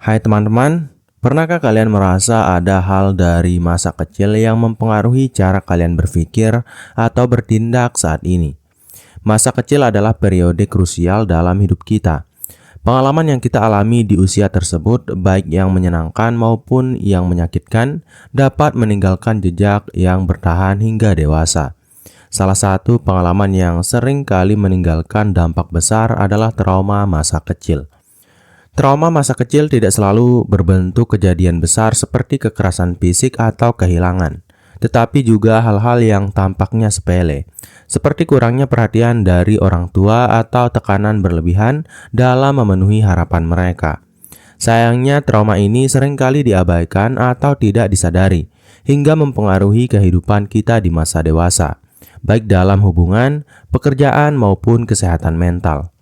Hai teman-teman, pernahkah kalian merasa ada hal dari masa kecil yang mempengaruhi cara kalian berpikir atau bertindak saat ini? Masa kecil adalah periode krusial dalam hidup kita. Pengalaman yang kita alami di usia tersebut, baik yang menyenangkan maupun yang menyakitkan, dapat meninggalkan jejak yang bertahan hingga dewasa. Salah satu pengalaman yang sering kali meninggalkan dampak besar adalah trauma masa kecil. Trauma masa kecil tidak selalu berbentuk kejadian besar seperti kekerasan fisik atau kehilangan, tetapi juga hal-hal yang tampaknya sepele, seperti kurangnya perhatian dari orang tua atau tekanan berlebihan dalam memenuhi harapan mereka. Sayangnya, trauma ini seringkali diabaikan atau tidak disadari, hingga mempengaruhi kehidupan kita di masa dewasa, baik dalam hubungan, pekerjaan, maupun kesehatan mental.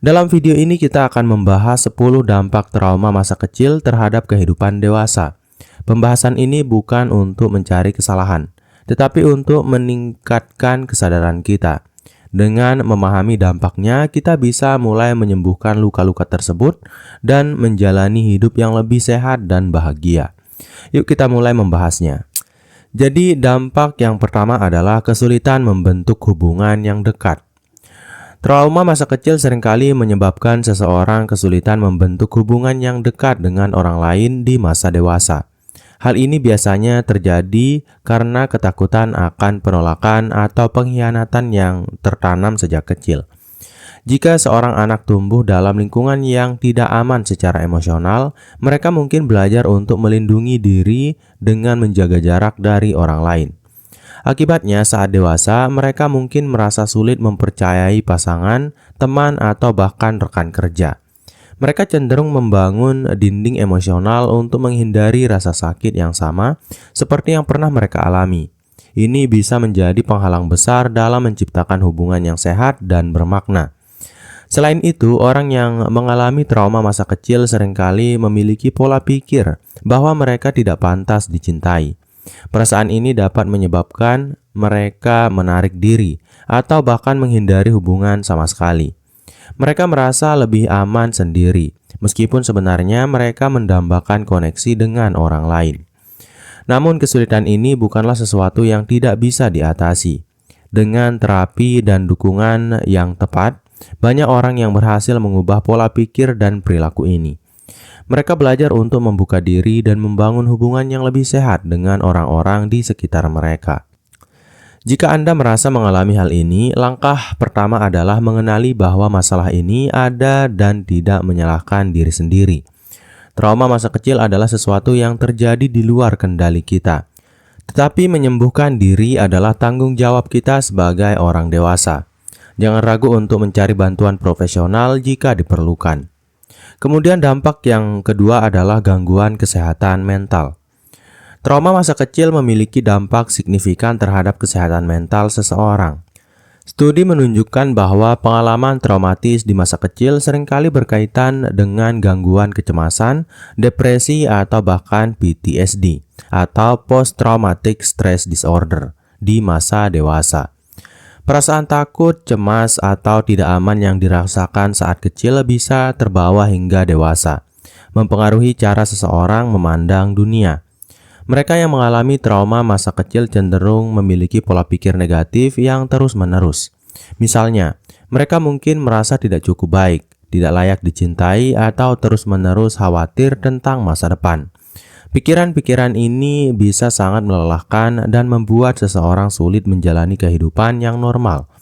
Dalam video ini kita akan membahas 10 dampak trauma masa kecil terhadap kehidupan dewasa. Pembahasan ini bukan untuk mencari kesalahan, tetapi untuk meningkatkan kesadaran kita. Dengan memahami dampaknya, kita bisa mulai menyembuhkan luka-luka tersebut dan menjalani hidup yang lebih sehat dan bahagia. Yuk kita mulai membahasnya. Jadi dampak yang pertama adalah kesulitan membentuk hubungan yang dekat. Trauma masa kecil seringkali menyebabkan seseorang kesulitan membentuk hubungan yang dekat dengan orang lain di masa dewasa. Hal ini biasanya terjadi karena ketakutan akan penolakan atau pengkhianatan yang tertanam sejak kecil. Jika seorang anak tumbuh dalam lingkungan yang tidak aman secara emosional, mereka mungkin belajar untuk melindungi diri dengan menjaga jarak dari orang lain. Akibatnya, saat dewasa, mereka mungkin merasa sulit mempercayai pasangan, teman, atau bahkan rekan kerja. Mereka cenderung membangun dinding emosional untuk menghindari rasa sakit yang sama seperti yang pernah mereka alami. Ini bisa menjadi penghalang besar dalam menciptakan hubungan yang sehat dan bermakna. Selain itu, orang yang mengalami trauma masa kecil seringkali memiliki pola pikir bahwa mereka tidak pantas dicintai. Perasaan ini dapat menyebabkan mereka menarik diri atau bahkan menghindari hubungan sama sekali. Mereka merasa lebih aman sendiri, meskipun sebenarnya mereka mendambakan koneksi dengan orang lain. Namun kesulitan ini bukanlah sesuatu yang tidak bisa diatasi. Dengan terapi dan dukungan yang tepat, banyak orang yang berhasil mengubah pola pikir dan perilaku ini. Mereka belajar untuk membuka diri dan membangun hubungan yang lebih sehat dengan orang-orang di sekitar mereka. Jika Anda merasa mengalami hal ini, langkah pertama adalah mengenali bahwa masalah ini ada dan tidak menyalahkan diri sendiri. Trauma masa kecil adalah sesuatu yang terjadi di luar kendali kita. Tetapi menyembuhkan diri adalah tanggung jawab kita sebagai orang dewasa. Jangan ragu untuk mencari bantuan profesional jika diperlukan. Kemudian dampak yang kedua adalah gangguan kesehatan mental. Trauma masa kecil memiliki dampak signifikan terhadap kesehatan mental seseorang. Studi menunjukkan bahwa pengalaman traumatis di masa kecil seringkali berkaitan dengan gangguan kecemasan, depresi, atau bahkan PTSD atau Post Traumatic Stress Disorder di masa dewasa. Perasaan takut, cemas, atau tidak aman yang dirasakan saat kecil bisa terbawa hingga dewasa, mempengaruhi cara seseorang memandang dunia. Mereka yang mengalami trauma masa kecil cenderung memiliki pola pikir negatif yang terus-menerus. Misalnya, mereka mungkin merasa tidak cukup baik, tidak layak dicintai, atau terus-menerus khawatir tentang masa depan. Pikiran-pikiran ini bisa sangat melelahkan dan membuat seseorang sulit menjalani kehidupan yang normal.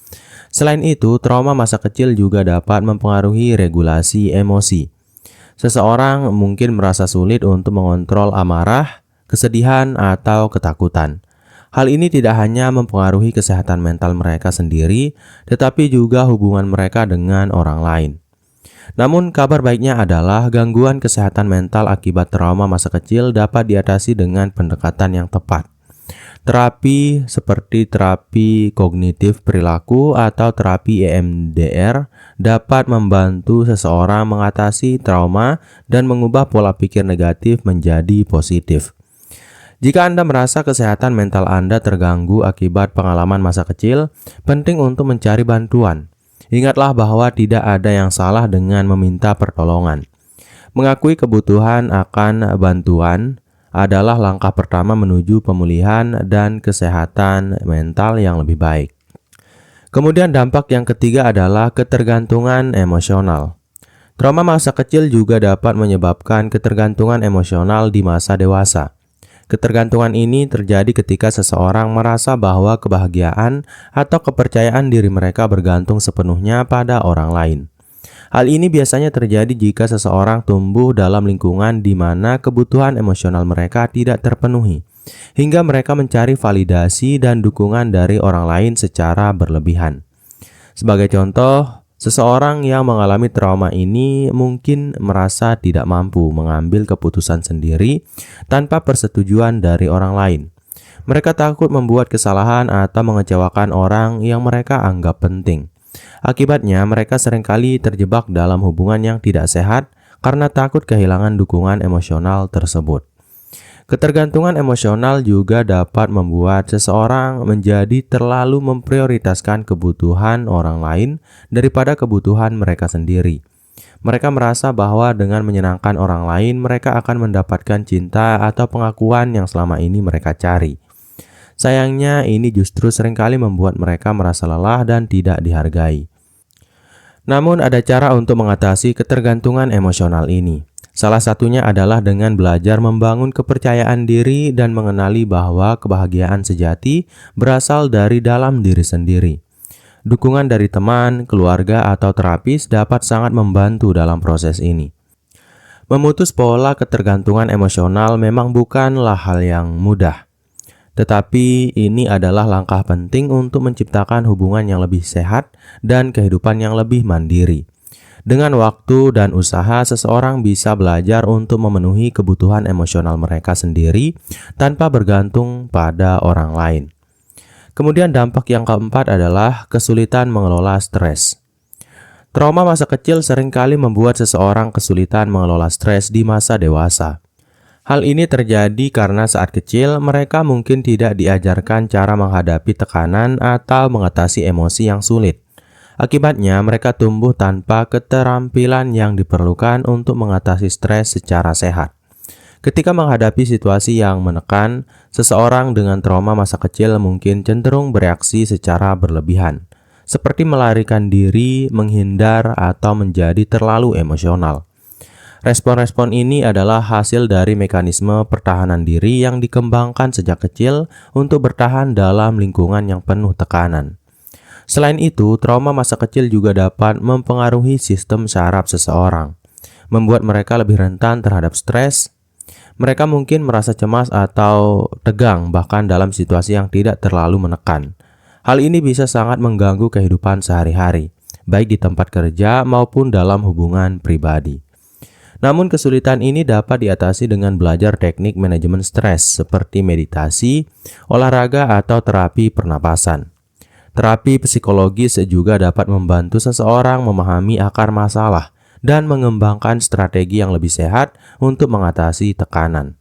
Selain itu, trauma masa kecil juga dapat mempengaruhi regulasi emosi. Seseorang mungkin merasa sulit untuk mengontrol amarah, kesedihan, atau ketakutan. Hal ini tidak hanya mempengaruhi kesehatan mental mereka sendiri, tetapi juga hubungan mereka dengan orang lain. Namun kabar baiknya adalah gangguan kesehatan mental akibat trauma masa kecil dapat diatasi dengan pendekatan yang tepat. Terapi seperti terapi kognitif perilaku atau terapi EMDR dapat membantu seseorang mengatasi trauma dan mengubah pola pikir negatif menjadi positif. Jika Anda merasa kesehatan mental Anda terganggu akibat pengalaman masa kecil, penting untuk mencari bantuan. Ingatlah bahwa tidak ada yang salah dengan meminta pertolongan. Mengakui kebutuhan akan bantuan adalah langkah pertama menuju pemulihan dan kesehatan mental yang lebih baik. Kemudian dampak yang ketiga adalah ketergantungan emosional. Trauma masa kecil juga dapat menyebabkan ketergantungan emosional di masa dewasa. Ketergantungan ini terjadi ketika seseorang merasa bahwa kebahagiaan atau kepercayaan diri mereka bergantung sepenuhnya pada orang lain. Hal ini biasanya terjadi jika seseorang tumbuh dalam lingkungan di mana kebutuhan emosional mereka tidak terpenuhi, hingga mereka mencari validasi dan dukungan dari orang lain secara berlebihan. Sebagai contoh, seseorang yang mengalami trauma ini mungkin merasa tidak mampu mengambil keputusan sendiri tanpa persetujuan dari orang lain. Mereka takut membuat kesalahan atau mengecewakan orang yang mereka anggap penting. Akibatnya, mereka seringkali terjebak dalam hubungan yang tidak sehat karena takut kehilangan dukungan emosional tersebut. Ketergantungan emosional juga dapat membuat seseorang menjadi terlalu memprioritaskan kebutuhan orang lain daripada kebutuhan mereka sendiri. Mereka merasa bahwa dengan menyenangkan orang lain, mereka akan mendapatkan cinta atau pengakuan yang selama ini mereka cari. Sayangnya, ini justru seringkali membuat mereka merasa lelah dan tidak dihargai. Namun, ada cara untuk mengatasi ketergantungan emosional ini. Salah satunya adalah dengan belajar membangun kepercayaan diri dan mengenali bahwa kebahagiaan sejati berasal dari dalam diri sendiri. Dukungan dari teman, keluarga, atau terapis dapat sangat membantu dalam proses ini. Memutus pola ketergantungan emosional memang bukanlah hal yang mudah. Tetapi ini adalah langkah penting untuk menciptakan hubungan yang lebih sehat dan kehidupan yang lebih mandiri. Dengan waktu dan usaha, seseorang bisa belajar untuk memenuhi kebutuhan emosional mereka sendiri tanpa bergantung pada orang lain. Kemudian dampak yang keempat adalah kesulitan mengelola stres. Trauma masa kecil seringkali membuat seseorang kesulitan mengelola stres di masa dewasa. Hal ini terjadi karena saat kecil mereka mungkin tidak diajarkan cara menghadapi tekanan atau mengatasi emosi yang sulit. Akibatnya mereka tumbuh tanpa keterampilan yang diperlukan untuk mengatasi stres secara sehat. Ketika menghadapi situasi yang menekan, seseorang dengan trauma masa kecil mungkin cenderung bereaksi secara berlebihan, seperti melarikan diri, menghindar, atau menjadi terlalu emosional. Respon-respon ini adalah hasil dari mekanisme pertahanan diri yang dikembangkan sejak kecil untuk bertahan dalam lingkungan yang penuh tekanan. Selain itu, trauma masa kecil juga dapat mempengaruhi sistem saraf seseorang, membuat mereka lebih rentan terhadap stres. Mereka mungkin merasa cemas atau tegang bahkan dalam situasi yang tidak terlalu menekan. Hal ini bisa sangat mengganggu kehidupan sehari-hari, baik di tempat kerja maupun dalam hubungan pribadi. Namun kesulitan ini dapat diatasi dengan belajar teknik manajemen stres seperti meditasi, olahraga, atau terapi pernapasan. Terapi psikologis juga dapat membantu seseorang memahami akar masalah dan mengembangkan strategi yang lebih sehat untuk mengatasi tekanan.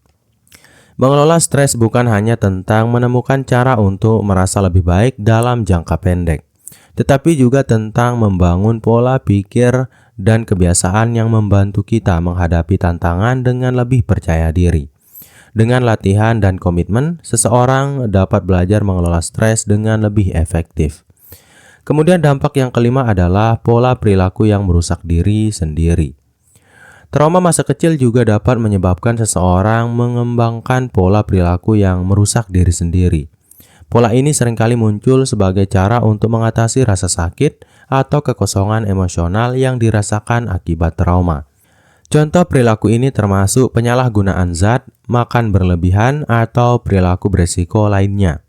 Mengelola stres bukan hanya tentang menemukan cara untuk merasa lebih baik dalam jangka pendek, tetapi juga tentang membangun pola pikir dan kebiasaan yang membantu kita menghadapi tantangan dengan lebih percaya diri. Dengan latihan dan komitmen, seseorang dapat belajar mengelola stres dengan lebih efektif. Kemudian dampak yang kelima adalah pola perilaku yang merusak diri sendiri. Trauma masa kecil juga dapat menyebabkan seseorang mengembangkan pola perilaku yang merusak diri sendiri. Pola ini seringkali muncul sebagai cara untuk mengatasi rasa sakit atau kekosongan emosional yang dirasakan akibat trauma. Contoh perilaku ini termasuk penyalahgunaan zat, makan berlebihan, atau perilaku beresiko lainnya.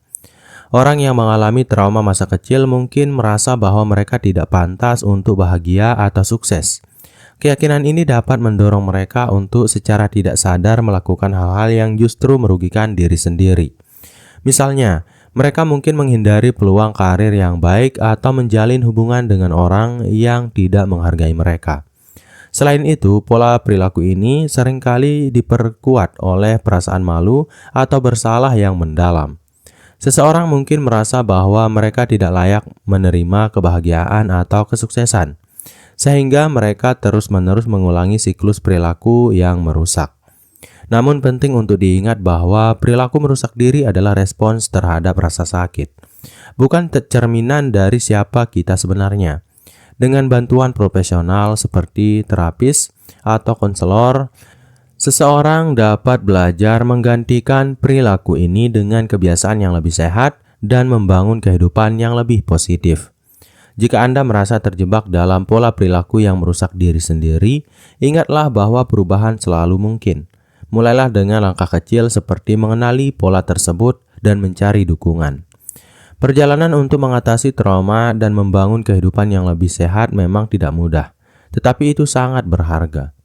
Orang yang mengalami trauma masa kecil mungkin merasa bahwa mereka tidak pantas untuk bahagia atau sukses. Keyakinan ini dapat mendorong mereka untuk secara tidak sadar melakukan hal-hal yang justru merugikan diri sendiri. Misalnya, mereka mungkin menghindari peluang karir yang baik atau menjalin hubungan dengan orang yang tidak menghargai mereka. Selain itu, pola perilaku ini seringkali diperkuat oleh perasaan malu atau bersalah yang mendalam. Seseorang mungkin merasa bahwa mereka tidak layak menerima kebahagiaan atau kesuksesan, sehingga mereka terus-menerus mengulangi siklus perilaku yang merusak. Namun penting untuk diingat bahwa perilaku merusak diri adalah respons terhadap rasa sakit, bukan cerminan dari siapa kita sebenarnya. Dengan bantuan profesional seperti terapis atau konselor, seseorang dapat belajar menggantikan perilaku ini dengan kebiasaan yang lebih sehat dan membangun kehidupan yang lebih positif. Jika Anda merasa terjebak dalam pola perilaku yang merusak diri sendiri, ingatlah bahwa perubahan selalu mungkin. Mulailah dengan langkah kecil seperti mengenali pola tersebut dan mencari dukungan. Perjalanan untuk mengatasi trauma dan membangun kehidupan yang lebih sehat memang tidak mudah, tetapi itu sangat berharga.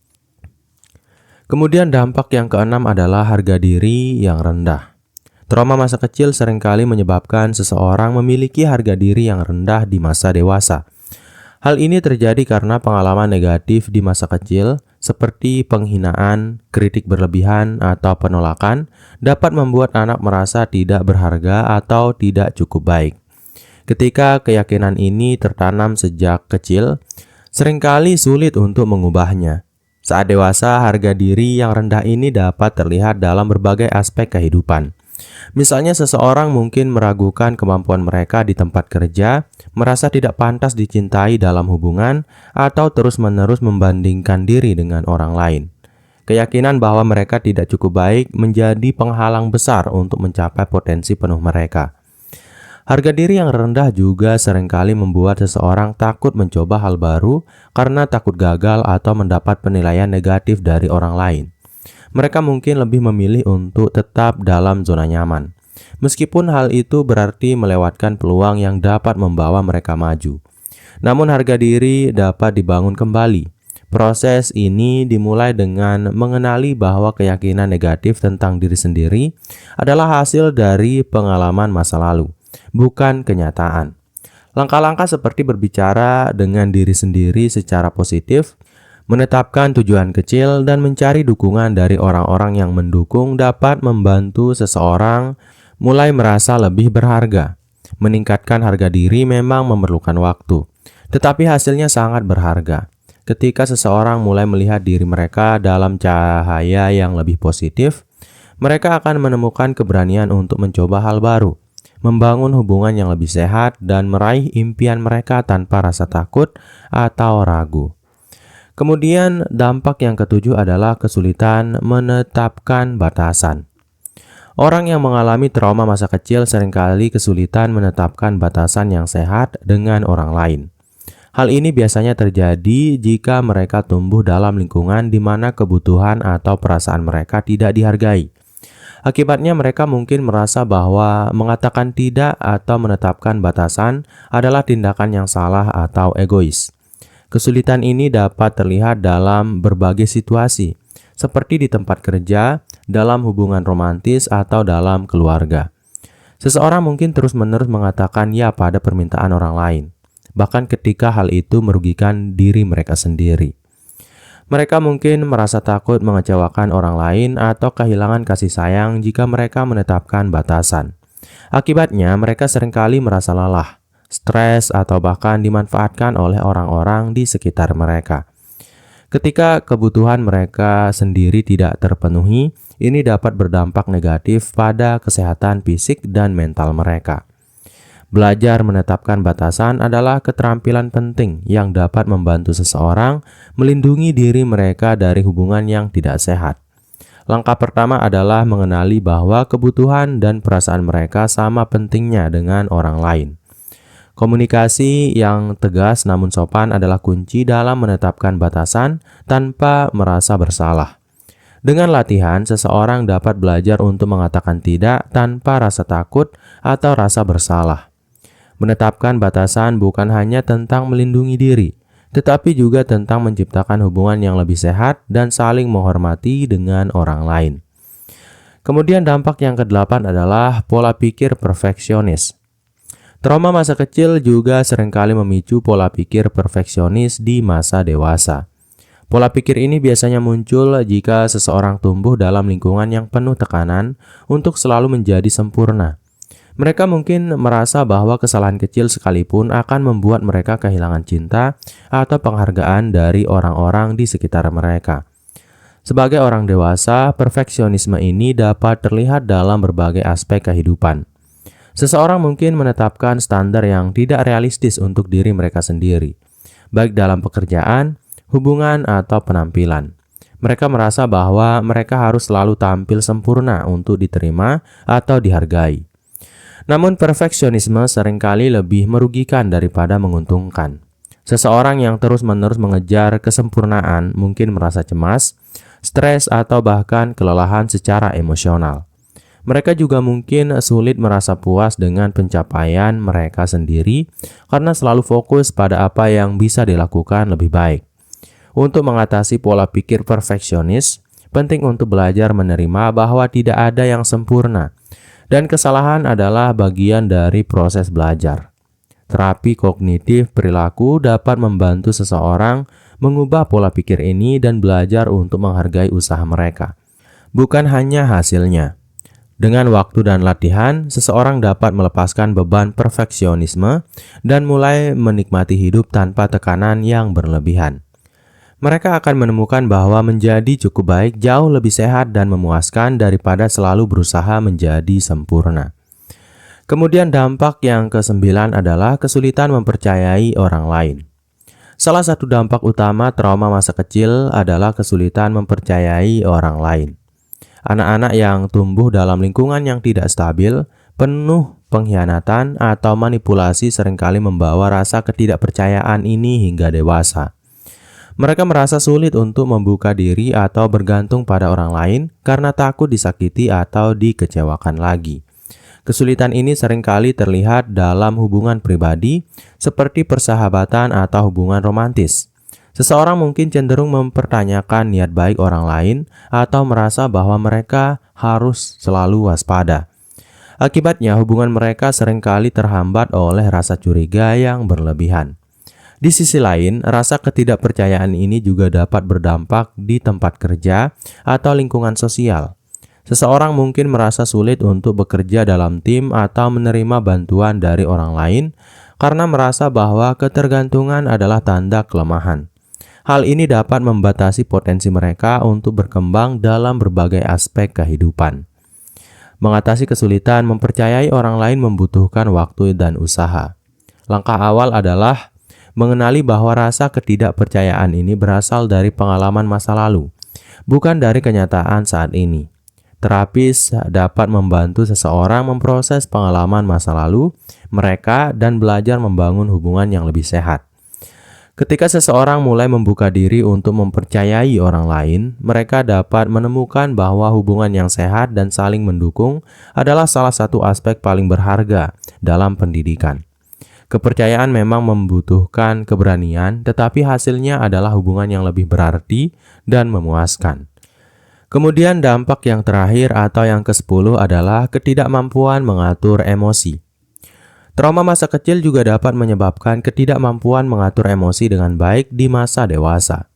Kemudian dampak yang keenam adalah harga diri yang rendah. Trauma masa kecil seringkali menyebabkan seseorang memiliki harga diri yang rendah di masa dewasa. Hal ini terjadi karena pengalaman negatif di masa kecil, seperti penghinaan, kritik berlebihan, atau penolakan, dapat membuat anak merasa tidak berharga atau tidak cukup baik. Ketika keyakinan ini tertanam sejak kecil, seringkali sulit untuk mengubahnya. Saat dewasa, harga diri yang rendah ini dapat terlihat dalam berbagai aspek kehidupan. Misalnya seseorang mungkin meragukan kemampuan mereka di tempat kerja, merasa tidak pantas dicintai dalam hubungan, atau terus-menerus membandingkan diri dengan orang lain. Keyakinan bahwa mereka tidak cukup baik menjadi penghalang besar untuk mencapai potensi penuh mereka. Harga diri yang rendah juga seringkali membuat seseorang takut mencoba hal baru karena takut gagal atau mendapat penilaian negatif dari orang lain. Mereka mungkin lebih memilih untuk tetap dalam zona nyaman, meskipun hal itu berarti melewatkan peluang yang dapat membawa mereka maju. Namun harga diri dapat dibangun kembali. Proses ini dimulai dengan mengenali bahwa keyakinan negatif tentang diri sendiri adalah hasil dari pengalaman masa lalu, bukan kenyataan. Langkah-langkah seperti berbicara dengan diri sendiri secara positif, menetapkan tujuan kecil, dan mencari dukungan dari orang-orang yang mendukung dapat membantu seseorang mulai merasa lebih berharga. Meningkatkan harga diri memang memerlukan waktu, tetapi hasilnya sangat berharga. Ketika seseorang mulai melihat diri mereka dalam cahaya yang lebih positif, mereka akan menemukan keberanian untuk mencoba hal baru, membangun hubungan yang lebih sehat, dan meraih impian mereka tanpa rasa takut atau ragu. Kemudian dampak yang ketujuh adalah kesulitan menetapkan batasan. Orang yang mengalami trauma masa kecil seringkali kesulitan menetapkan batasan yang sehat dengan orang lain. Hal ini biasanya terjadi jika mereka tumbuh dalam lingkungan di mana kebutuhan atau perasaan mereka tidak dihargai. Akibatnya mereka mungkin merasa bahwa mengatakan tidak atau menetapkan batasan adalah tindakan yang salah atau egois. Kesulitan ini dapat terlihat dalam berbagai situasi, seperti di tempat kerja, dalam hubungan romantis, atau dalam keluarga. Seseorang mungkin terus-menerus mengatakan ya pada permintaan orang lain, bahkan ketika hal itu merugikan diri mereka sendiri. Mereka mungkin merasa takut mengecewakan orang lain atau kehilangan kasih sayang jika mereka menetapkan batasan. Akibatnya, mereka seringkali merasa lelah, stres, atau bahkan dimanfaatkan oleh orang-orang di sekitar mereka. Ketika kebutuhan mereka sendiri tidak terpenuhi, ini dapat berdampak negatif pada kesehatan fisik dan mental mereka. Belajar menetapkan batasan adalah keterampilan penting yang dapat membantu seseorang melindungi diri mereka dari hubungan yang tidak sehat. Langkah pertama adalah mengenali bahwa kebutuhan dan perasaan mereka sama pentingnya dengan orang lain. Komunikasi yang tegas namun sopan adalah kunci dalam menetapkan batasan tanpa merasa bersalah. Dengan latihan, seseorang dapat belajar untuk mengatakan tidak tanpa rasa takut atau rasa bersalah. Menetapkan batasan bukan hanya tentang melindungi diri, tetapi juga tentang menciptakan hubungan yang lebih sehat dan saling menghormati dengan orang lain. Kemudian dampak yang kedelapan adalah pola pikir perfeksionis. Trauma masa kecil juga seringkali memicu pola pikir perfeksionis di masa dewasa. Pola pikir ini biasanya muncul jika seseorang tumbuh dalam lingkungan yang penuh tekanan untuk selalu menjadi sempurna. Mereka mungkin merasa bahwa kesalahan kecil sekalipun akan membuat mereka kehilangan cinta atau penghargaan dari orang-orang di sekitar mereka. Sebagai orang dewasa, perfeksionisme ini dapat terlihat dalam berbagai aspek kehidupan. Seseorang mungkin menetapkan standar yang tidak realistis untuk diri mereka sendiri, baik dalam pekerjaan, hubungan, atau penampilan. Mereka merasa bahwa mereka harus selalu tampil sempurna untuk diterima atau dihargai. Namun perfeksionisme seringkali lebih merugikan daripada menguntungkan. Seseorang yang terus-menerus mengejar kesempurnaan mungkin merasa cemas, stres, atau bahkan kelelahan secara emosional. Mereka juga mungkin sulit merasa puas dengan pencapaian mereka sendiri karena selalu fokus pada apa yang bisa dilakukan lebih baik. Untuk mengatasi pola pikir perfeksionis, penting untuk belajar menerima bahwa tidak ada yang sempurna dan kesalahan adalah bagian dari proses belajar. Terapi kognitif perilaku dapat membantu seseorang mengubah pola pikir ini dan belajar untuk menghargai usaha mereka, bukan hanya hasilnya. Dengan waktu dan latihan, seseorang dapat melepaskan beban perfeksionisme dan mulai menikmati hidup tanpa tekanan yang berlebihan. Mereka akan menemukan bahwa menjadi cukup baik jauh lebih sehat dan memuaskan daripada selalu berusaha menjadi sempurna. Kemudian dampak yang ke-9 adalah kesulitan mempercayai orang lain. Salah satu dampak utama trauma masa kecil adalah kesulitan mempercayai orang lain. Anak-anak yang tumbuh dalam lingkungan yang tidak stabil, penuh pengkhianatan atau manipulasi seringkali membawa rasa ketidakpercayaan ini hingga dewasa. Mereka merasa sulit untuk membuka diri atau bergantung pada orang lain karena takut disakiti atau dikecewakan lagi. Kesulitan ini seringkali terlihat dalam hubungan pribadi, seperti persahabatan atau hubungan romantis. Seseorang mungkin cenderung mempertanyakan niat baik orang lain atau merasa bahwa mereka harus selalu waspada. Akibatnya, hubungan mereka seringkali terhambat oleh rasa curiga yang berlebihan. Di sisi lain, rasa ketidakpercayaan ini juga dapat berdampak di tempat kerja atau lingkungan sosial. Seseorang mungkin merasa sulit untuk bekerja dalam tim atau menerima bantuan dari orang lain karena merasa bahwa ketergantungan adalah tanda kelemahan. Hal ini dapat membatasi potensi mereka untuk berkembang dalam berbagai aspek kehidupan. Mengatasi kesulitan mempercayai orang lain membutuhkan waktu dan usaha. Langkah awal adalah mengenali bahwa rasa ketidakpercayaan ini berasal dari pengalaman masa lalu, bukan dari kenyataan saat ini. Terapis dapat membantu seseorang memproses pengalaman masa lalu mereka dan belajar membangun hubungan yang lebih sehat. Ketika seseorang mulai membuka diri untuk mempercayai orang lain, mereka dapat menemukan bahwa hubungan yang sehat dan saling mendukung adalah salah satu aspek paling berharga dalam pendidikan. Kepercayaan memang membutuhkan keberanian, tetapi hasilnya adalah hubungan yang lebih berarti dan memuaskan. Kemudian dampak yang terakhir atau yang ke-10 adalah ketidakmampuan mengatur emosi. Trauma masa kecil juga dapat menyebabkan ketidakmampuan mengatur emosi dengan baik di masa dewasa.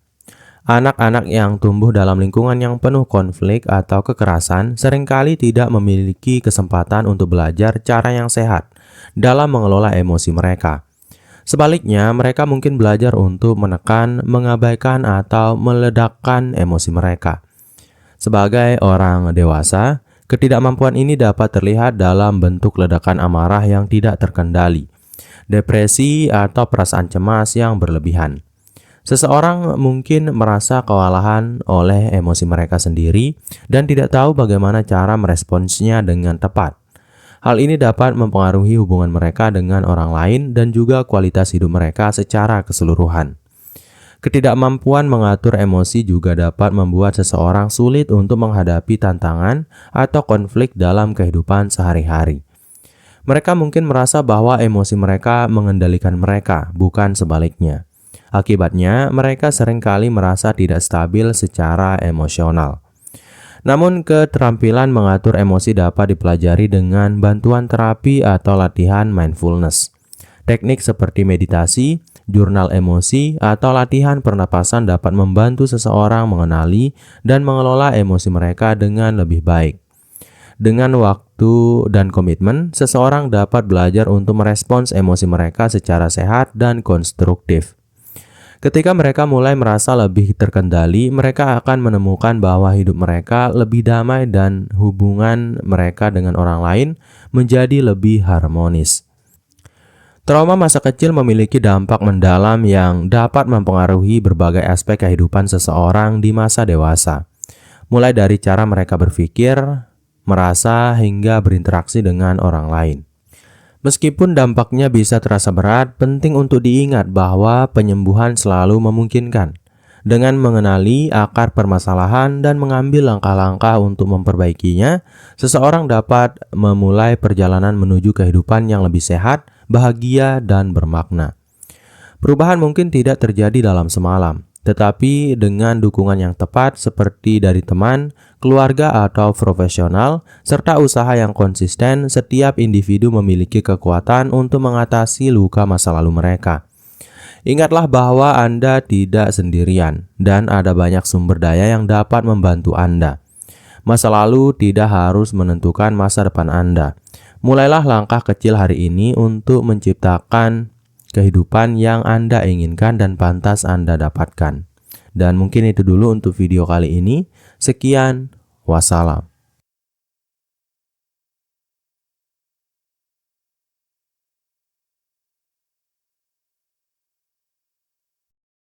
Anak-anak yang tumbuh dalam lingkungan yang penuh konflik atau kekerasan seringkali tidak memiliki kesempatan untuk belajar cara yang sehat dalam mengelola emosi mereka. Sebaliknya, mereka mungkin belajar untuk menekan, mengabaikan, atau meledakkan emosi mereka. Sebagai orang dewasa, ketidakmampuan ini dapat terlihat dalam bentuk ledakan amarah yang tidak terkendali, depresi, atau perasaan cemas yang berlebihan. Seseorang mungkin merasa kewalahan oleh emosi mereka sendiri dan tidak tahu bagaimana cara meresponsnya dengan tepat. Hal ini dapat mempengaruhi hubungan mereka dengan orang lain dan juga kualitas hidup mereka secara keseluruhan. Ketidakmampuan mengatur emosi juga dapat membuat seseorang sulit untuk menghadapi tantangan atau konflik dalam kehidupan sehari-hari. Mereka mungkin merasa bahwa emosi mereka mengendalikan mereka, bukan sebaliknya. Akibatnya, mereka seringkali merasa tidak stabil secara emosional. Namun, keterampilan mengatur emosi dapat dipelajari dengan bantuan terapi atau latihan mindfulness. Teknik seperti meditasi, jurnal emosi, atau latihan pernapasan dapat membantu seseorang mengenali dan mengelola emosi mereka dengan lebih baik. Dengan waktu dan komitmen, seseorang dapat belajar untuk merespons emosi mereka secara sehat dan konstruktif. Ketika mereka mulai merasa lebih terkendali, mereka akan menemukan bahwa hidup mereka lebih damai dan hubungan mereka dengan orang lain menjadi lebih harmonis. Trauma masa kecil memiliki dampak mendalam yang dapat mempengaruhi berbagai aspek kehidupan seseorang di masa dewasa, mulai dari cara mereka berpikir, merasa, hingga berinteraksi dengan orang lain. Meskipun dampaknya bisa terasa berat, penting untuk diingat bahwa penyembuhan selalu memungkinkan. Dengan mengenali akar permasalahan dan mengambil langkah-langkah untuk memperbaikinya, seseorang dapat memulai perjalanan menuju kehidupan yang lebih sehat, bahagia, dan bermakna. Perubahan mungkin tidak terjadi dalam semalam, tetapi dengan dukungan yang tepat seperti dari teman, keluarga, atau profesional, serta usaha yang konsisten, setiap individu memiliki kekuatan untuk mengatasi luka masa lalu mereka. Ingatlah bahwa Anda tidak sendirian dan ada banyak sumber daya yang dapat membantu Anda. Masa lalu tidak harus menentukan masa depan Anda. Mulailah langkah kecil hari ini untuk menciptakan kehidupan yang Anda inginkan dan pantas Anda dapatkan. Dan mungkin itu dulu untuk video kali ini. Sekian, wassalam.